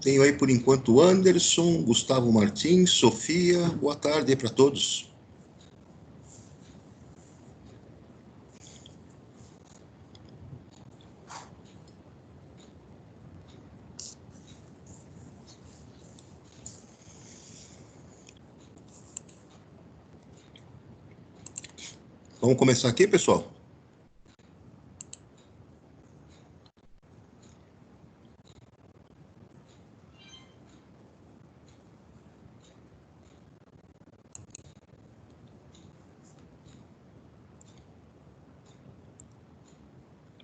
Tenho aí por enquanto Anderson, Gustavo Martins, Sofia. Boa tarde para todos. Vamos começar aqui, pessoal?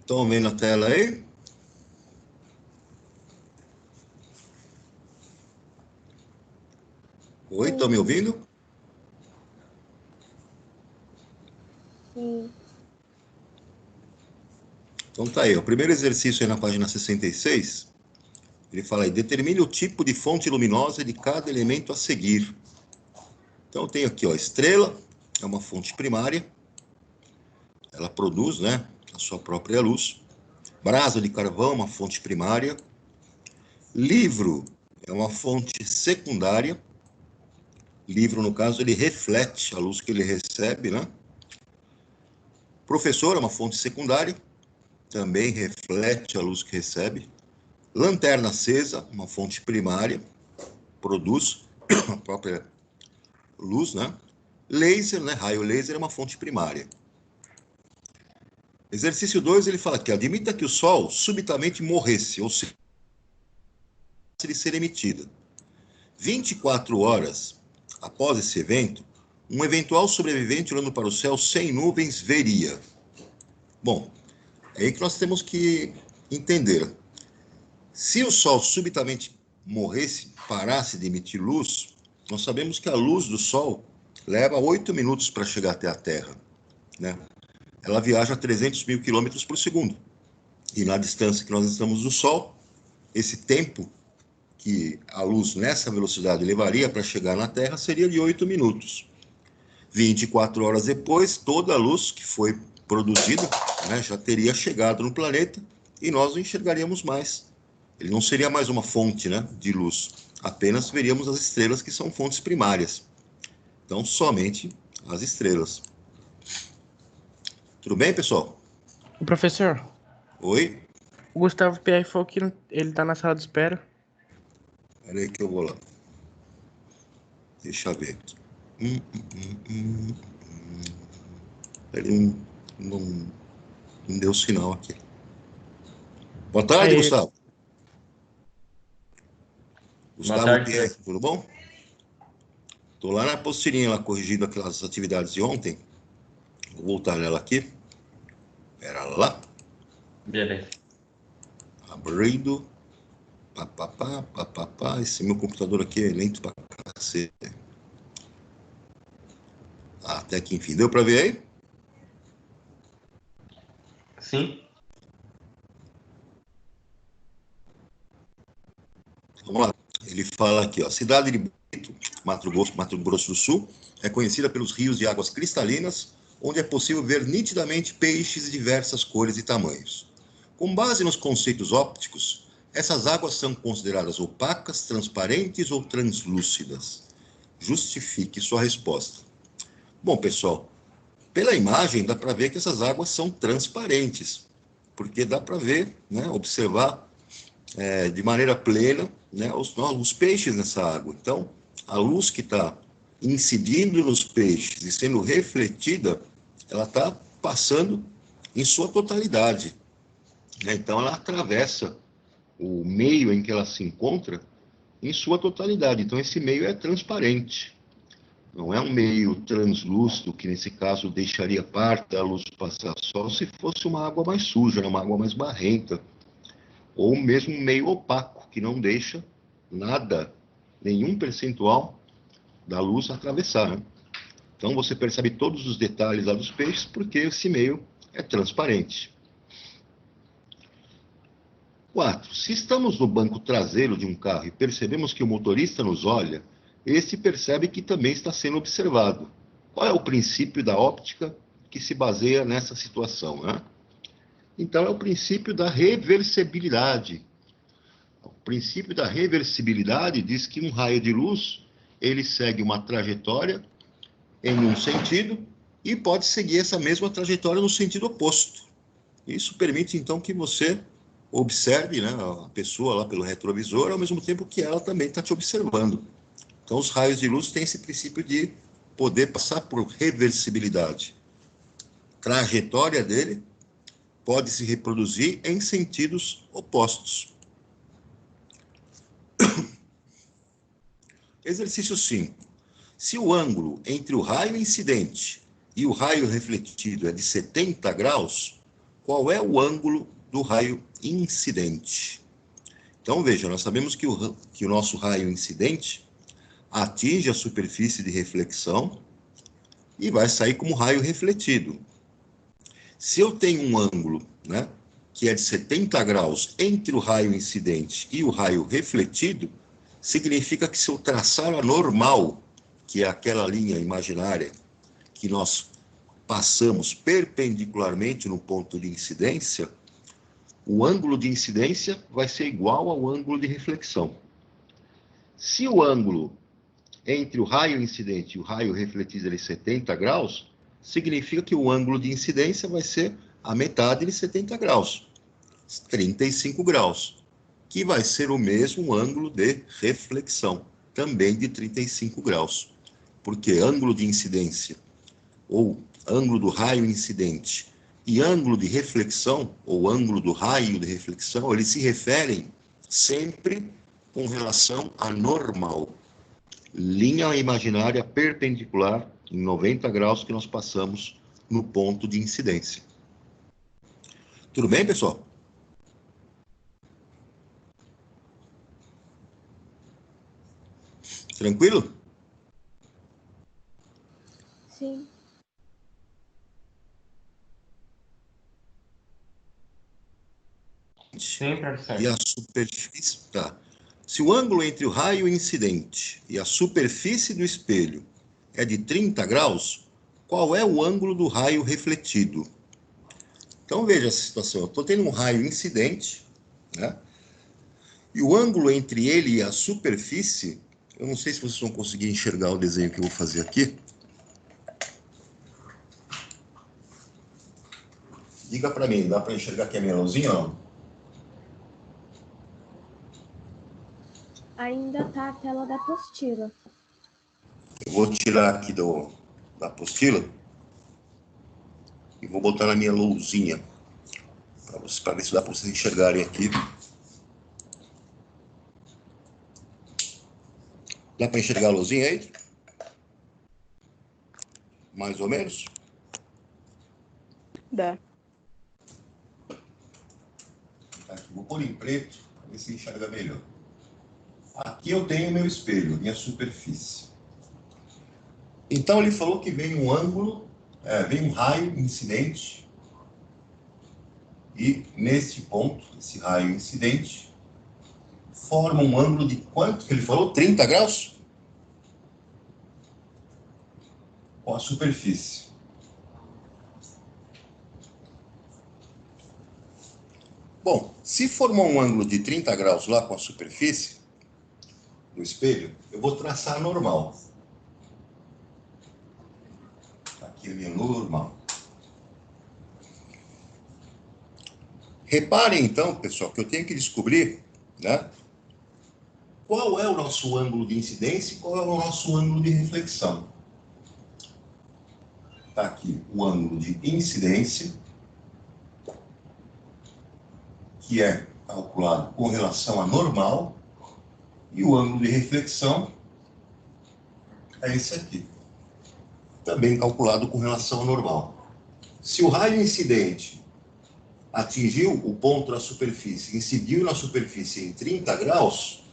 Estão vendo a tela aí? Oi, estão me ouvindo? Sim. Então tá aí, o primeiro exercício aí na página 66, ele fala aí, determine o tipo de fonte luminosa de cada elemento a seguir. Então eu tenho aqui, ó, estrela, é uma fonte primária, ela produz, né, a sua própria luz. Brasa de carvão, uma fonte primária. Livro é uma fonte secundária. Livro, no caso, ele reflete a luz que ele recebe, né? Professor é uma fonte secundária, também reflete a luz que recebe. Lanterna acesa, uma fonte primária, produz a própria luz, né? Laser, né? Raio laser é uma fonte primária. Exercício 2, ele fala aqui, admita que o Sol subitamente morresse, ou seja, de ser emitida. 24 horas após esse evento, um eventual sobrevivente olhando para o céu sem nuvens veria. Bom, é aí que nós temos que entender. Se o Sol subitamente morresse, parasse de emitir luz, nós sabemos que a luz do Sol leva 8 minutos para chegar até a Terra, né? Ela viaja a 300 mil quilômetros por segundo. E na distância que nós estamos do Sol, esse tempo que a luz nessa velocidade levaria para chegar na Terra seria de 8 minutos. 24 horas depois, toda a luz que foi produzida, né, já teria chegado no planeta e nós não enxergaríamos mais. Ele não seria mais uma fonte, né, de luz. Apenas veríamos as estrelas que são fontes primárias. Então, somente as estrelas. Tudo bem, pessoal? O professor, Oi? o Gustavo Pierre falou que ele tá na sala de espera. Espera aí que eu vou lá. Deixa eu ver. Ele não deu sinal aqui. Boa tarde, Aí, Gustavo. Gustavo tarde, Pierre, tudo bom? Estou lá na apostilinha, lá, corrigindo aquelas atividades de ontem. Vou voltar nela aqui. Pera lá. Beleza. Abrindo. Papapá, papapá. Esse meu computador aqui é lento pra cacete. Até que enfim. Deu para ver aí? Sim. Vamos lá. Ele fala aqui, ó. Cidade de Brito, Mato Grosso do Sul, é conhecida pelos rios de águas cristalinas, onde é possível ver nitidamente peixes de diversas cores e tamanhos. Com base nos conceitos ópticos, essas águas são consideradas opacas, transparentes ou translúcidas. Justifique sua resposta. Bom, pessoal, pela imagem dá para ver que essas águas são transparentes, porque dá para ver, né, observar de maneira plena, né, os peixes nessa água. Então, a luz que está incidindo nos peixes e sendo refletida, ela está passando em sua totalidade, né? Então, ela atravessa o meio em que ela se encontra em sua totalidade. Então, esse meio é transparente. Não é um meio translúcido, que nesse caso deixaria parte da luz passar, só se fosse uma água mais suja, uma água mais barrenta, ou mesmo meio opaco, que não deixa nada, nenhum percentual da luz atravessar, né? Então você percebe todos os detalhes lá dos peixes, porque esse meio é transparente. 4. Se estamos no banco traseiro de um carro e percebemos que o motorista nos olha, esse percebe que também está sendo observado. Qual é o princípio da óptica que se baseia nessa situação, né? Então é o princípio da reversibilidade. princípio da reversibilidade diz que um raio de luz, ele segue uma trajetória em um sentido e pode seguir essa mesma trajetória no sentido oposto. Isso permite, então, que você observe, né, a pessoa lá pelo retrovisor, ao mesmo tempo que ela também está te observando. Então, os raios de luz têm esse princípio de poder passar por reversibilidade. A trajetória dele pode se reproduzir em sentidos opostos. Exercício 5. Se o ângulo entre o raio incidente e o raio refletido é de 70 graus, qual é o ângulo do raio incidente? Então, veja, nós sabemos que o nosso raio incidente atinge a superfície de reflexão e vai sair como raio refletido. Se eu tenho um ângulo, né, que é de 70 graus entre o raio incidente e o raio refletido, significa que se eu traçar a normal, que é aquela linha imaginária que nós passamos perpendicularmente no ponto de incidência, o ângulo de incidência vai ser igual ao ângulo de reflexão. Se o ângulo entre o raio incidente e o raio refletido é 70 graus, significa que o ângulo de incidência vai ser a metade de 70 graus, 35 graus, que vai ser o mesmo ângulo de reflexão, também de 35 graus. Porque ângulo de incidência, ou ângulo do raio incidente, e ângulo de reflexão, ou ângulo do raio de reflexão, eles se referem sempre com relação à normal. Linha imaginária perpendicular em 90 graus que nós passamos no ponto de incidência. Tudo bem, pessoal? Tranquilo? Sim. Sim, professor. E a superfície, tá. Se o ângulo entre o raio incidente e a superfície do espelho é de 30 graus, qual é o ângulo do raio refletido? Então veja essa situação, eu estou tendo um raio incidente, né? E o ângulo entre ele e a superfície, eu não sei se vocês vão conseguir enxergar o desenho que eu vou fazer aqui. Diga para mim, dá para enxergar aqui a minha luzinha ou não? Ainda tá a tela da apostila. Eu vou tirar aqui da apostila e vou botar na minha luzinha, para ver se dá para vocês enxergarem aqui. Dá para enxergar a luzinha aí? Mais ou menos? Dá. Aqui, vou pôr em preto, para ver se enxerga melhor. Aqui eu tenho meu espelho, minha superfície. Então ele falou que vem um ângulo, vem um raio incidente, e nesse ponto, esse raio incidente, forma um ângulo de quanto que ele falou? 30 graus? Com a superfície. Bom, se formar um ângulo de 30 graus lá com a superfície do espelho, eu vou traçar a normal. Aqui é a minha normal. Reparem então, pessoal, que eu tenho que descobrir, né, qual é o nosso ângulo de incidência e qual é o nosso ângulo de reflexão. Está aqui o ângulo de incidência, que é calculado com relação à normal, e o ângulo de reflexão é esse aqui, também calculado com relação à normal. Se o raio incidente atingiu o ponto da superfície, incidiu na superfície em 30 graus,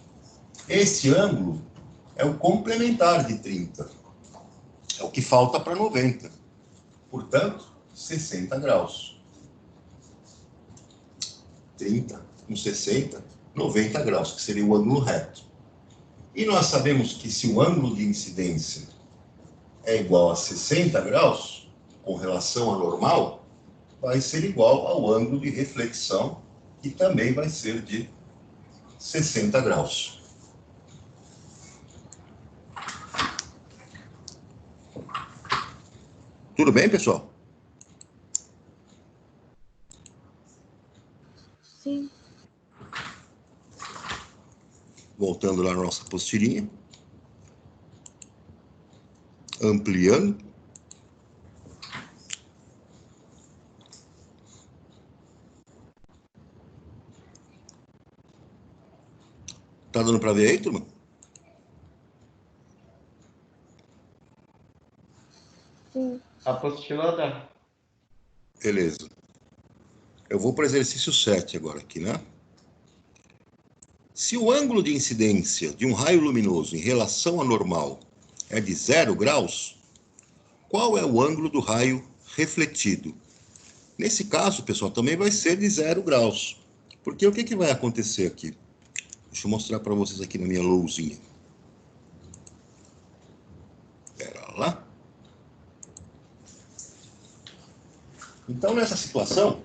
esse ângulo é o complementar de 30. É o que falta para 90. Portanto, 60 graus. 30 com 60, 90 graus, que seria o ângulo reto. E nós sabemos que se o ângulo de incidência é igual a 60 graus, com relação à normal, vai ser igual ao ângulo de reflexão, que também vai ser de 60 graus. Tudo bem, pessoal? Sim. Voltando lá na nossa apostilinha. Ampliando. Tá dando para ver aí, turma? Sim. Apostila dá. Beleza. Eu vou para o exercício 7 agora aqui, né? Se o ângulo de incidência de um raio luminoso em relação à normal é de 0 graus, qual é o ângulo do raio refletido? Nesse caso, pessoal, também vai ser de 0 graus. Porque o que vai acontecer aqui? Deixa eu mostrar para vocês aqui na minha lousinha. Espera lá. Então, nessa situação,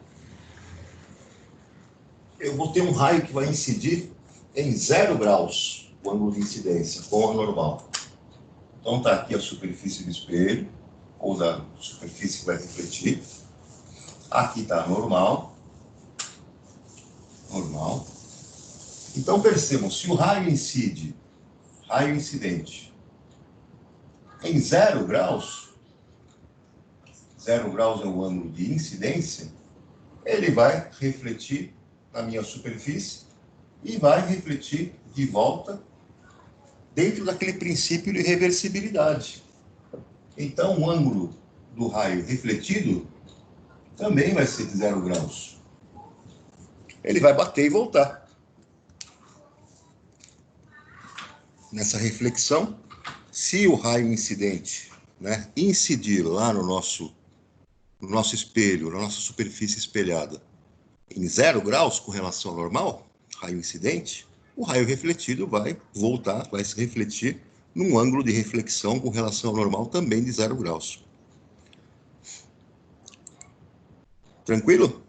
eu vou ter um raio que vai incidir em 0 graus, o ângulo de incidência, com a normal. Então, está aqui a superfície do espelho, ou da superfície que vai refletir. Aqui está a normal. Normal. Então, percebam, se o raio incide, raio incidente, em 0 graus, 0 graus é o ângulo de incidência, ele vai refletir na minha superfície e vai refletir de volta dentro daquele princípio de reversibilidade. Então, o ângulo do raio refletido também vai ser de 0 graus. Ele vai bater e voltar. Nessa reflexão, se o raio incidente, né, incidir lá no nosso espelho, na nossa superfície espelhada, em 0 graus com relação ao normal, raio incidente, o raio refletido vai voltar, vai se refletir num ângulo de reflexão com relação ao normal também de 0 graus. Tranquilo?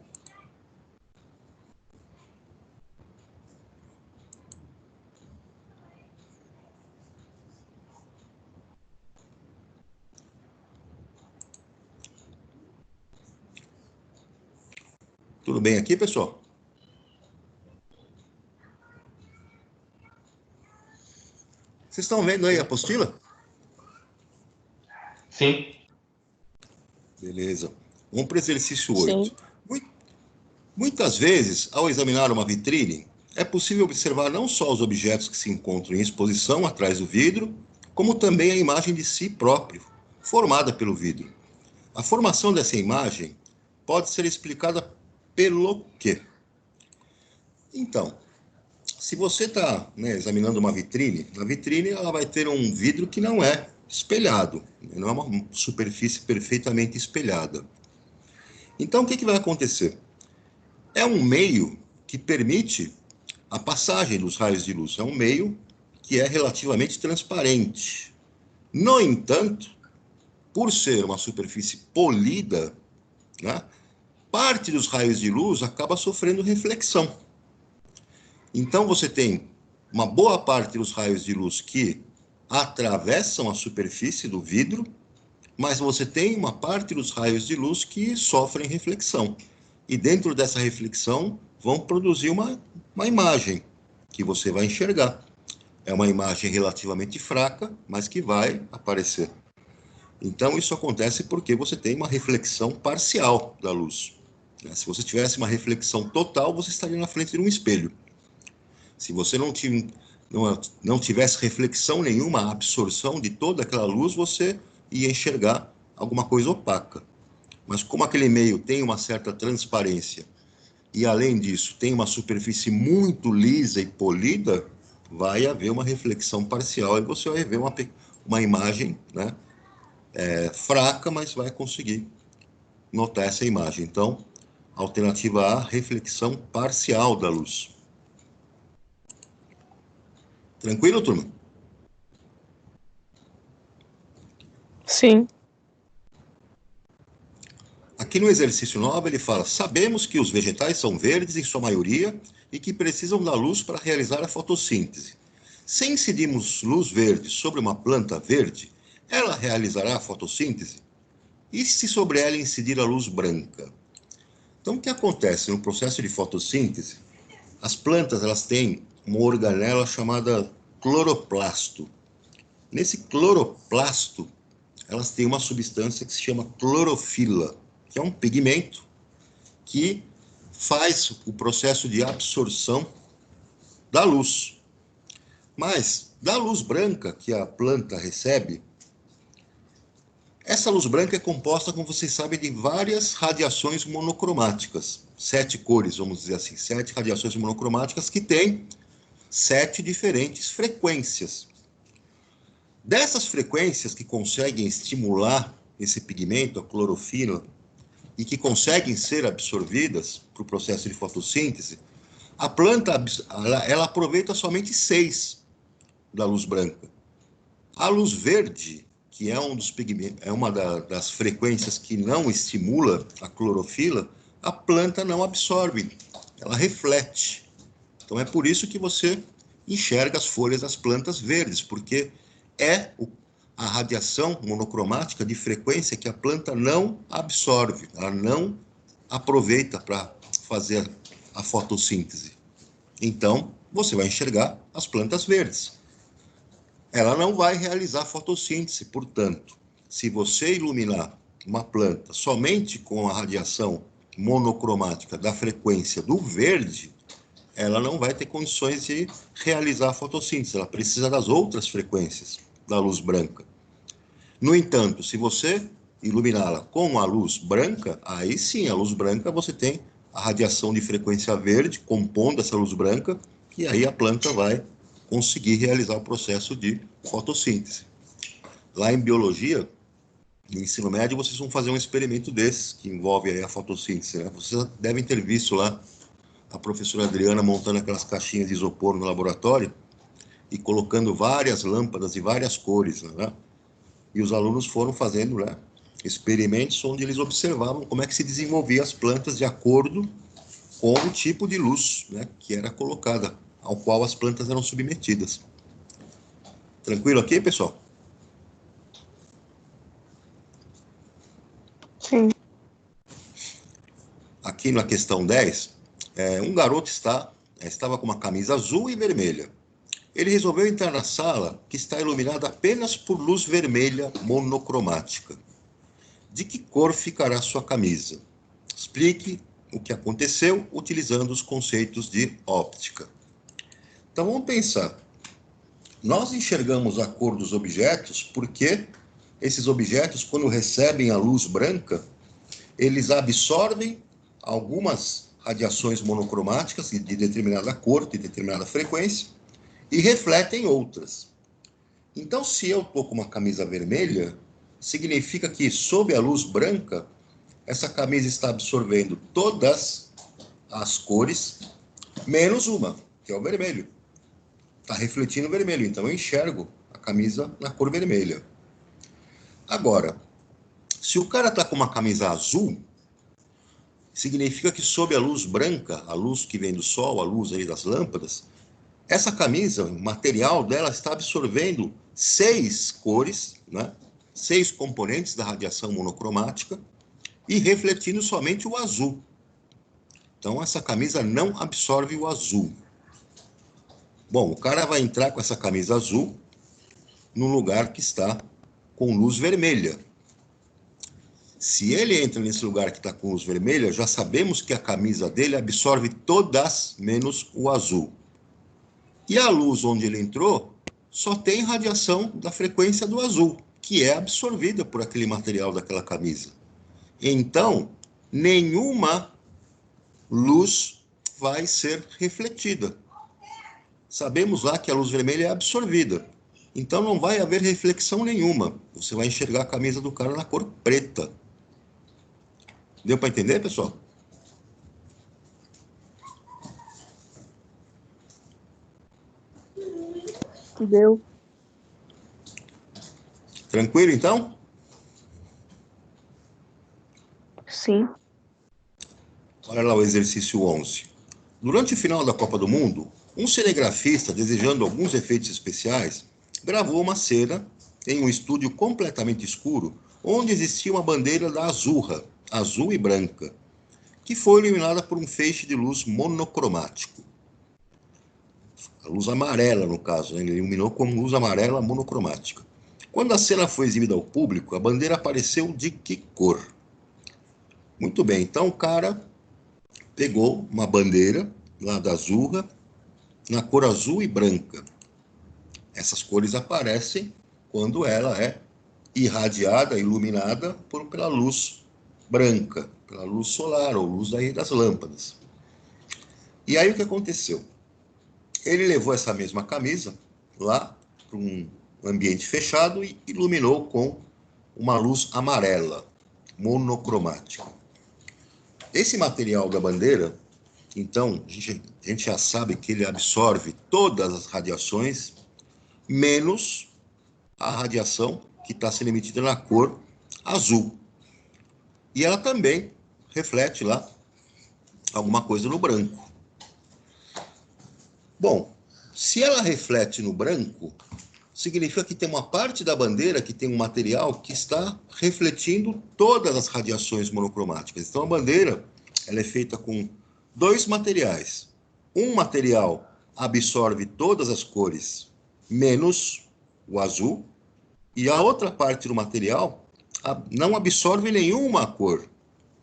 Tudo bem aqui, pessoal? Vocês estão vendo aí a apostila? Sim. Beleza. Vamos para o exercício Sim. 8. Muitas vezes, ao examinar uma vitrine, é possível observar não só os objetos que se encontram em exposição atrás do vidro, como também a imagem de si próprio, formada pelo vidro. A formação dessa imagem pode ser explicada pelo quê? Então, se você está, né, examinando uma vitrine, na vitrine ela vai ter um vidro que não é espelhado, não é uma superfície perfeitamente espelhada. Então, o que vai acontecer? É um meio que permite a passagem dos raios de luz. É um meio que é relativamente transparente. No entanto, por ser uma superfície polida, né, parte dos raios de luz acaba sofrendo reflexão. Então, você tem uma boa parte dos raios de luz que atravessam a superfície do vidro, mas você tem uma parte dos raios de luz que sofrem reflexão. E dentro dessa reflexão vão produzir uma imagem que você vai enxergar. É uma imagem relativamente fraca, mas que vai aparecer. Então, isso acontece porque você tem uma reflexão parcial da luz. Se você tivesse uma reflexão total, você estaria na frente de um espelho. Se você não tivesse reflexão nenhuma, absorção de toda aquela luz, você ia enxergar alguma coisa opaca. Mas como aquele meio tem uma certa transparência e, além disso, tem uma superfície muito lisa e polida, vai haver uma reflexão parcial e você vai ver uma imagem, né, fraca, mas vai conseguir notar essa imagem. Então, alternativa A, reflexão parcial da luz. Tranquilo, turma? Sim. Aqui no exercício 9 ele fala: sabemos que os vegetais são verdes em sua maioria e que precisam da luz para realizar a fotossíntese. Se incidirmos luz verde sobre uma planta verde, ela realizará a fotossíntese? E se sobre ela incidir a luz branca? Então, o que acontece no processo de fotossíntese? As plantas elas têm uma organela chamada cloroplasto. Nesse cloroplasto, elas têm uma substância que se chama clorofila, que é um pigmento que faz o processo de absorção da luz. Mas, da luz branca que a planta recebe, essa luz branca é composta, como vocês sabem, de várias radiações monocromáticas. 7 cores, vamos dizer assim, 7 radiações monocromáticas que têm 7 diferentes frequências. Dessas frequências que conseguem estimular esse pigmento, a clorofila, e que conseguem ser absorvidas para o processo de fotossíntese, a planta ela aproveita somente 6 da luz branca. A luz verde, que é um dos pigmentos, é uma das frequências que não estimula a clorofila, a planta não absorve, ela reflete. Então é por isso que você enxerga as folhas das plantas verdes, porque é a radiação monocromática de frequência que a planta não absorve, ela não aproveita para fazer a fotossíntese. Então, você vai enxergar as plantas verdes. Ela não vai realizar fotossíntese, portanto, se você iluminar uma planta somente com a radiação monocromática da frequência do verde, ela não vai ter condições de realizar a fotossíntese, ela precisa das outras frequências da luz branca. No entanto, se você iluminá-la com a luz branca, aí sim, a luz branca você tem a radiação de frequência verde compondo essa luz branca, e aí a planta vai conseguir realizar o processo de fotossíntese. Lá em biologia, no ensino médio, vocês vão fazer um experimento desses, que envolve aí a fotossíntese, né? Vocês devem ter visto lá a professora Adriana montando aquelas caixinhas de isopor no laboratório e colocando várias lâmpadas de várias cores, né? E os alunos foram fazendo, né, experimentos onde eles observavam como é que se desenvolvia as plantas de acordo com o tipo de luz, né, que era colocada, ao qual as plantas eram submetidas. Tranquilo aqui, pessoal? Sim. Aqui na questão 10, um garoto estava com uma camisa azul e vermelha. Ele resolveu entrar na sala, que está iluminada apenas por luz vermelha monocromática. De que cor ficará sua camisa? Explique o que aconteceu utilizando os conceitos de óptica. Então vamos pensar. Nós enxergamos a cor dos objetos porque esses objetos, quando recebem a luz branca, eles absorvem algumas radiações monocromáticas de determinada cor, de determinada frequência, e refletem outras. Então, se eu estou com uma camisa vermelha, significa que, sob a luz branca, essa camisa está absorvendo todas as cores, menos uma, que é o vermelho. Está refletindo o vermelho, então eu enxergo a camisa na cor vermelha. Agora, se o cara está com uma camisa azul, significa que sob a luz branca, a luz que vem do sol, a luz aí das lâmpadas, essa camisa, o material dela está absorvendo 6 cores, né? 6 componentes da radiação monocromática e refletindo somente o azul. Então, essa camisa não absorve o azul. Bom, o cara vai entrar com essa camisa azul num lugar que está com luz vermelha. Se ele entra nesse lugar que está com luz vermelha, já sabemos que a camisa dele absorve todas menos o azul. E a luz onde ele entrou só tem radiação da frequência do azul, que é absorvida por aquele material daquela camisa. Então, nenhuma luz vai ser refletida. Sabemos lá que a luz vermelha é absorvida. Então, não vai haver reflexão nenhuma. Você vai enxergar a camisa do cara na cor preta. Deu para entender, pessoal? Deu. Tranquilo, então? Sim. Sim. Olha lá o exercício 11. Durante o final da Copa do Mundo, um cinegrafista, desejando alguns efeitos especiais, gravou uma cena em um estúdio completamente escuro, onde existia uma bandeira da Azurra, azul e branca, que foi iluminada por um feixe de luz monocromático. A luz amarela, no caso, né? Ele iluminou com luz amarela monocromática. Quando a cena foi exibida ao público, a bandeira apareceu de que cor? Muito bem, então o cara pegou uma bandeira lá da Azurra, na cor azul e branca. Essas cores aparecem quando ela é irradiada, iluminada pela luz branca, pela luz solar ou luz das lâmpadas. E aí o que aconteceu? Ele levou essa mesma camisa lá para um ambiente fechado e iluminou com uma luz amarela, monocromática. Esse material da bandeira, então, a gente já sabe que ele absorve todas as radiações, menos a radiação que está sendo emitida na cor azul. E ela também reflete lá alguma coisa no branco. Bom, se ela reflete no branco, significa que tem uma parte da bandeira que tem um material que está refletindo todas as radiações monocromáticas. Então a bandeira, ela é feita com dois materiais. Um material absorve todas as cores, menos o azul, e a outra parte do material não absorve nenhuma cor,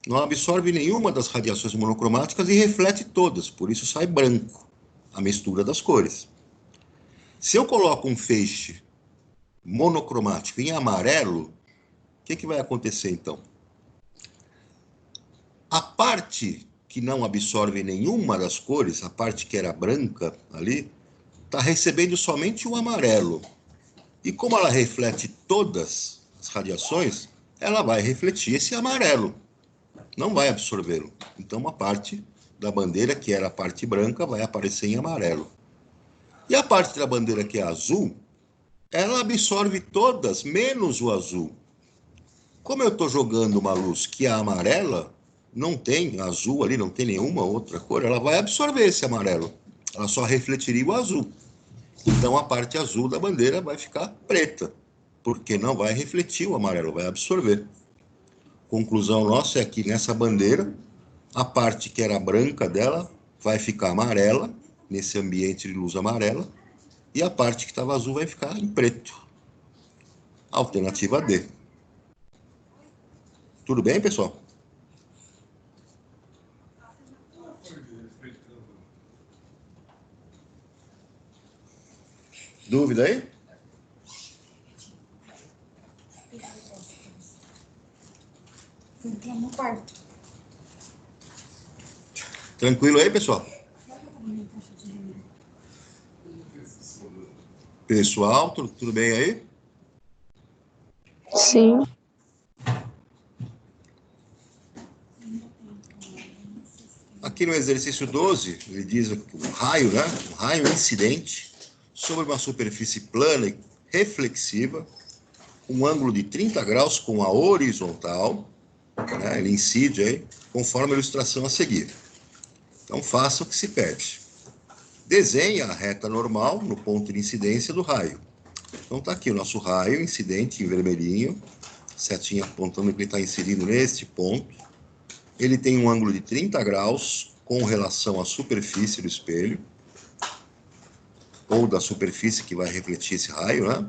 não absorve nenhuma das radiações monocromáticas e reflete todas, por isso sai branco, a mistura das cores. Se eu coloco um feixe monocromático em amarelo, o que vai acontecer então? A parte que não absorve nenhuma das cores, a parte que era branca ali, está recebendo somente o amarelo. E como ela reflete todas as radiações, ela vai refletir esse amarelo, não vai absorvê-lo. Então uma parte da bandeira, que era a parte branca, vai aparecer em amarelo. E a parte da bandeira que é azul, ela absorve todas, menos o azul. Como eu estou jogando uma luz que é amarela, não tem azul ali, não tem nenhuma outra cor, ela vai absorver esse amarelo. Ela só refletiria o azul. Então a parte azul da bandeira vai ficar preta, porque não vai refletir o amarelo, vai absorver. Conclusão nossa é que nessa bandeira, a parte que era branca dela vai ficar amarela, nesse ambiente de luz amarela, e a parte que estava azul vai ficar em preto. Alternativa D. Tudo bem, pessoal? Dúvida aí? No quarto. Tranquilo aí, pessoal? Pessoal, tudo bem aí? Sim. Aqui no exercício 12, ele diz que um raio, né? Um raio incidente sobre uma superfície plana e reflexiva, um ângulo de 30 graus com a horizontal, né? Ele incide aí, conforme a ilustração a seguir. Então, faça o que se pede. Desenhe a reta normal no ponto de incidência do raio. Então, está aqui o nosso raio incidente em vermelhinho, setinha apontando que ele está inserido neste ponto. Ele tem um ângulo de 30 graus com relação à superfície do espelho, ou da superfície que vai refletir esse raio, né?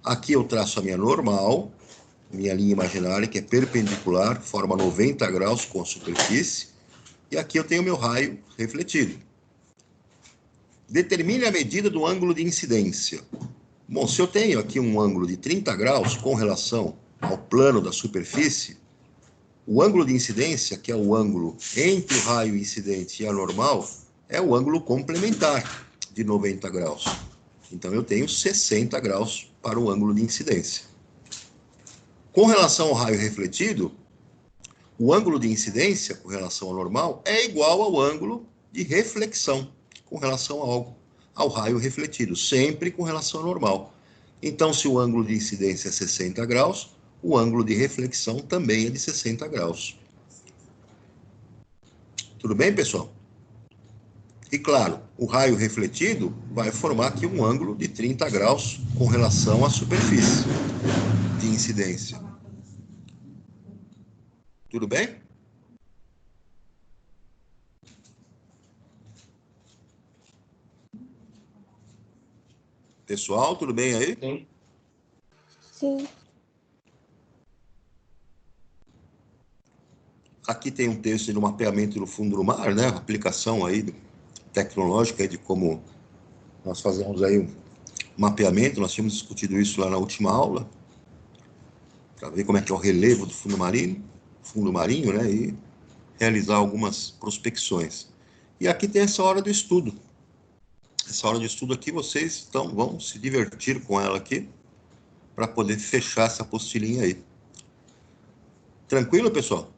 Aqui eu traço a minha normal, minha linha imaginária, que é perpendicular, forma 90 graus com a superfície, e aqui eu tenho meu raio refletido. Determine a medida do ângulo de incidência. Bom, se eu tenho aqui um ângulo de 30 graus com relação ao plano da superfície, o ângulo de incidência, que é o ângulo entre o raio incidente e a normal, é o ângulo complementar de 90 graus. Então, eu tenho 60 graus para o ângulo de incidência. Com relação ao raio refletido, o ângulo de incidência com relação ao normal é igual ao ângulo de reflexão com relação ao raio refletido, sempre com relação ao normal. Então, se o ângulo de incidência é 60 graus, o ângulo de reflexão também é de 60 graus. Tudo bem, pessoal? E claro, o raio refletido vai formar aqui um ângulo de 30 graus com relação à superfície de incidência. Tudo bem? Pessoal, tudo bem aí? Sim. Sim. Aqui tem um texto do mapeamento do fundo do mar, né? Aplicação aí tecnológica aí de como nós fazemos aí um mapeamento. Nós tínhamos discutido isso lá na última aula, para ver como é que é o relevo do fundo marinho, né? E realizar algumas prospecções. E aqui tem essa hora do estudo. Essa hora de estudo aqui, vocês vão se divertir com ela aqui, para poder fechar essa apostilinha aí. Tranquilo, pessoal?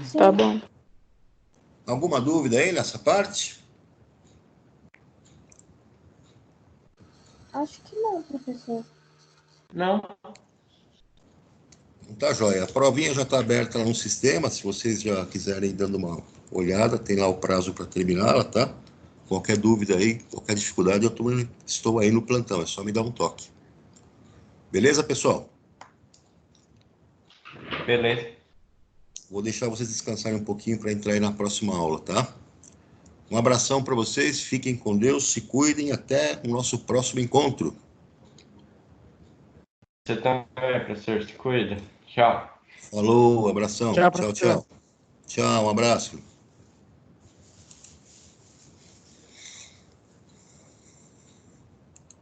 Sim. Tá bom. Alguma dúvida aí nessa parte? Acho que não, professor. Não. Tá joia. A provinha já está aberta lá no sistema. Se vocês já quiserem ir dando uma olhada, tem lá o prazo para terminá-la, tá? Qualquer dúvida aí, qualquer dificuldade, eu estou aí no plantão. É só me dar um toque. Beleza, pessoal? Beleza. Vou deixar vocês descansarem um pouquinho para entrar aí na próxima aula, tá? Um abração para vocês. Fiquem com Deus, se cuidem. Até o nosso próximo encontro. Você também, professor. Se cuida. Tchau. Falou, abração. Tchau, Tchau, professor. tchau. Tchau, um abraço.